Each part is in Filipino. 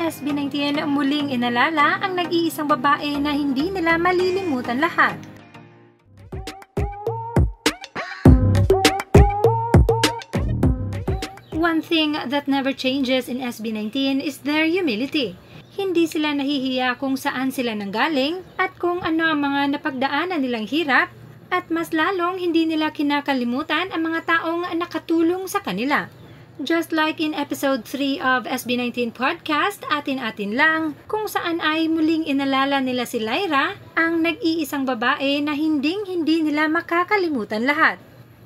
SB19 muling inalala ang nag-iisang babae na hindi nila malilimutan lahat. One thing that never changes in SB19 is their humility. Hindi sila nahihiya kung saan sila nanggaling at kung ano ang mga napagdaanan nilang hirap, at mas lalong hindi nila kinakalimutan ang mga taong nakatulong sa kanila. Just like in episode 3 of SB19 podcast, Atin-Atin Lang, kung saan ay muling inalala nila si Lyra, ang nag-iisang babae na hindi nila makakalimutan lahat.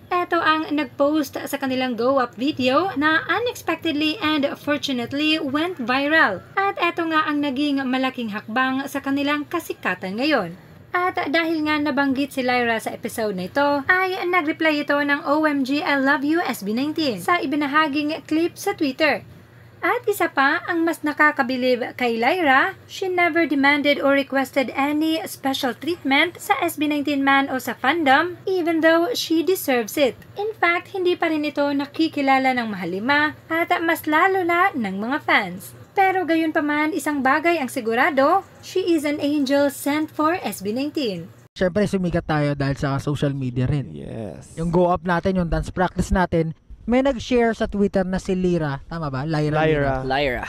Ito ang nag-post sa kanilang go-up video na unexpectedly and fortunately went viral. At ito nga ang naging malaking hakbang sa kanilang kasikatan ngayon. At dahil nga nabanggit si Lyra sa episode na ito, ay nag-reply ito ng OMG I love you SB19 sa ibinahaging clip sa Twitter. At isa pa, ang mas nakakabilib kay Lyra, she never demanded or requested any special treatment sa SB19 man o sa fandom, even though she deserves it. In fact, hindi pa rin ito nakikilala ng mahalima at mas lalo na ng mga fans. Pero gayon pa man, isang bagay ang sigurado, she is an angel sent for SB19. Siyempre, sumikat tayo dahil sa social media rin. Yes. Yung go-up natin, yung dance practice natin, may nag-share sa Twitter na si Lyra. Tama ba? Lyra. Lyra.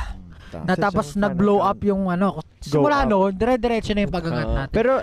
Na tapos nag-blow up yung ano. Simula noon, dire-diretso na yung pag-angat natin. Pero